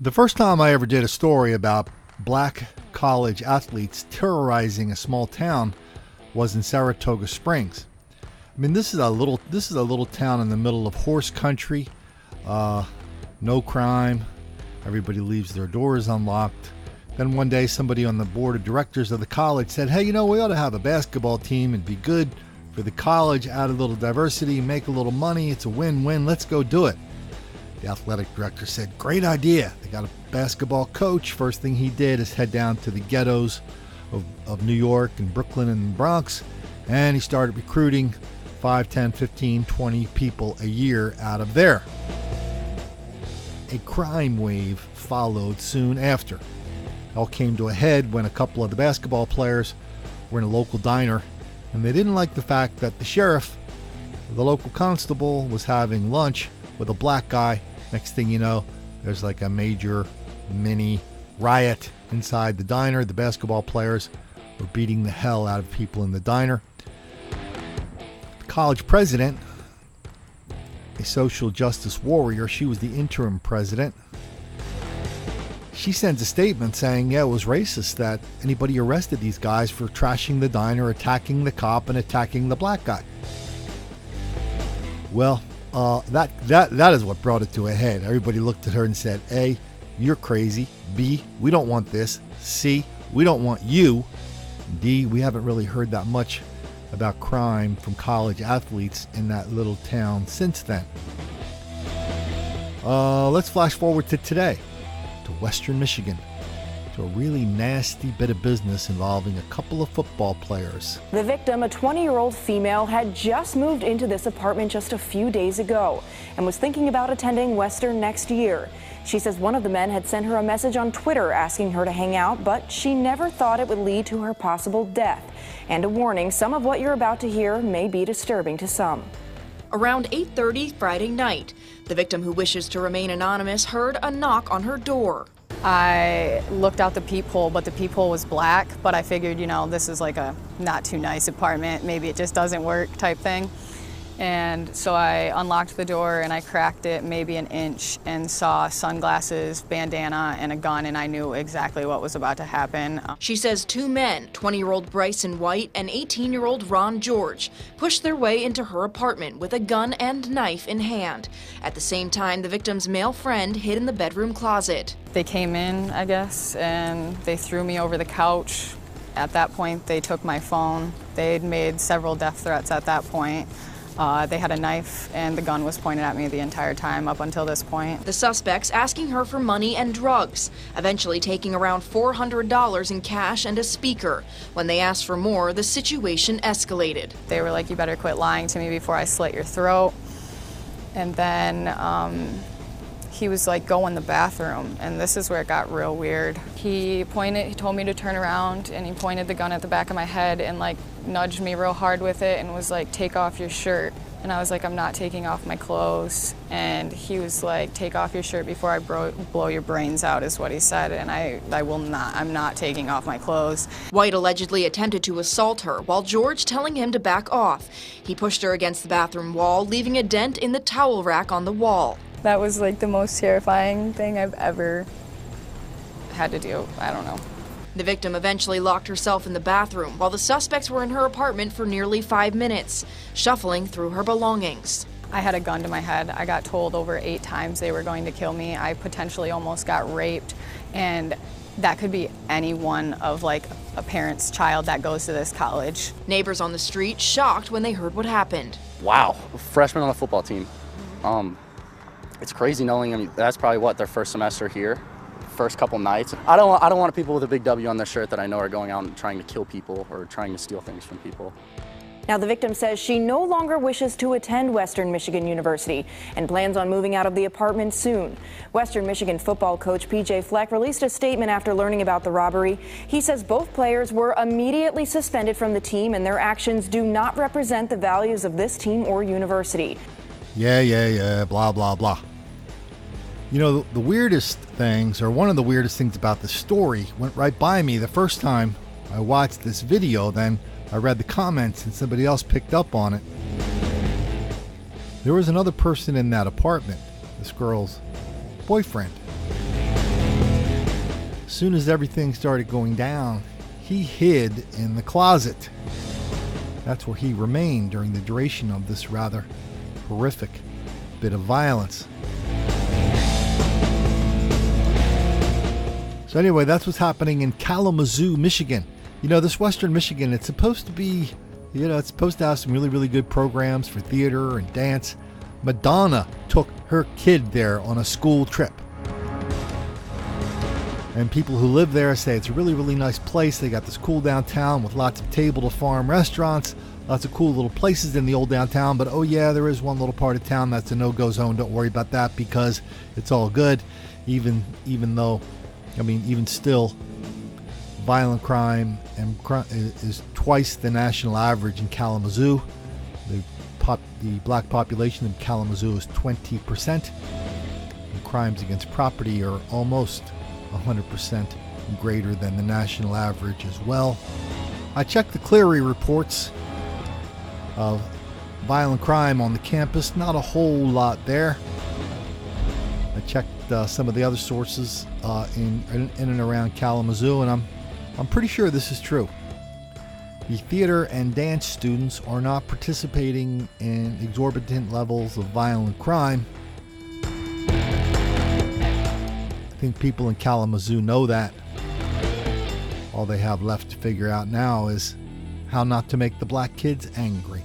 The first time I ever did a story about black college athletes terrorizing a small town was in Saratoga Springs. I mean, this is a little town in the middle of horse country, no crime. Everybody leaves their doors unlocked. Then one day, somebody on the board of directors of the college said, "Hey, we ought to have a basketball team and be good for the college, add a little diversity, make a little money. It's a win-win. Let's go do it." The athletic director said, "Great idea." They got a basketball coach. First thing he did is head down to the ghettos of New York and Brooklyn and the Bronx, and he started recruiting 5, 10, 15, 20 people a year out of there. A crime wave followed soon after. It all came to a head when a couple of the basketball players were in a local diner, and they didn't like the fact that the sheriff, the local constable, was having lunch with a black guy. Next thing you know, there's like a major mini riot inside the diner. The basketball players were beating the hell out of people in the diner. The college president, a social justice warrior, she was the interim president. She sends a statement saying, it was racist that anybody arrested these guys for trashing the diner, attacking the cop, and attacking the black guy. Well, that is what brought it to a head. Everybody looked at her and said, A, you're crazy. B, we don't want this. C, we don't want you. D, we haven't really heard that much about crime from college athletes in that little town since then. Let's flash forward to today, to Western Michigan, to a really nasty bit of business involving a couple of football players. The victim, a 20-year-old female, had just moved into this apartment just a few days ago and was thinking about attending Western next year. She says one of the men had sent her a message on Twitter asking her to hang out, but she never thought it would lead to her possible death. And a warning, some of what you're about to hear may be disturbing to some. Around 8:30 Friday night, the victim, who wishes to remain anonymous, heard a knock on her door. I looked out the peephole, but the peephole was black, but I figured, this is like a not too nice apartment. Maybe it just doesn't work type thing. And so I unlocked the door and I cracked it maybe an inch and saw sunglasses, bandana, and a gun, and I knew exactly what was about to happen. She says two men, 20-year-old Bryson White and 18-year-old Ron George, pushed their way into her apartment with a gun and knife in hand. At the same time, the victim's male friend hid in the bedroom closet. They came in, I guess, and they threw me over the couch. At that point, they took my phone. They'd made several death threats at that point. They had a knife and the gun was pointed at me the entire time up until this point. The suspects asking her for money and drugs, eventually taking around $400 in cash and a speaker. When they asked for more, the situation escalated. They were like, "You better quit lying to me before I slit your throat." And then he was like, "Go in the bathroom," and this is where it got real weird. He told me to turn around, and he pointed the gun at the back of my head and like nudged me real hard with it and was like, "Take off your shirt." And I was like, "I'm not taking off my clothes." And he was like, "Take off your shirt before I blow your brains out," is what he said. And I will not, I'm not taking off my clothes. White allegedly attempted to assault her, while George telling him to back off. He pushed her against the bathroom wall, leaving a dent in the towel rack on the wall. That was like the most terrifying thing I've ever had to do. I don't know. The victim eventually locked herself in the bathroom while the suspects were in her apartment for nearly 5 minutes, shuffling through her belongings. I had a gun to my head. I got told over 8 times they were going to kill me. I potentially almost got raped, and that could be any one of like a parent's child that goes to this college. Neighbors on the street shocked when they heard what happened. Wow, a freshman on the football team. It's crazy knowing, that's probably their first semester here, first couple nights. I don't want people with a big W on their shirt that I know are going out and trying to kill people or trying to steal things from people. Now, the victim says she no longer wishes to attend Western Michigan University and plans on moving out of the apartment soon. Western Michigan football coach P.J. Fleck released a statement after learning about the robbery. He says both players were immediately suspended from the team and their actions do not represent the values of this team or university. Yeah, blah, blah, blah. The weirdest things, or one of the weirdest things about the story, went right by me the first time I watched this video. Then I read the comments and somebody else picked up on it. There was another person in that apartment, this girl's boyfriend. As soon as everything started going down, he hid in the closet. That's where he remained during the duration of this rather horrific bit of violence. So anyway, that's what's happening in Kalamazoo, Michigan. You know, this Western Michigan, it's supposed to be, it's supposed to have some really, really good programs for theater and dance. Madonna took her kid there on a school trip. And people who live there say it's a really, really nice place. They got this cool downtown with lots of table-to-farm restaurants, lots of cool little places in the old downtown. But oh yeah, there is one little part of town that's a no-go zone. Don't worry about that because it's all good. Even still, violent crime is twice the national average in Kalamazoo. The black population in Kalamazoo is 20%. And crimes against property are almost 100% greater than the national average as well. I checked the Cleary reports of violent crime on the campus. Not a whole lot there. I checked some of the other sources in and around Kalamazoo, and I'm pretty sure this is true. The theater and dance students are not participating in exorbitant levels of violent crime. I think people in Kalamazoo know that. All they have left to figure out now is how not to make the black kids angry.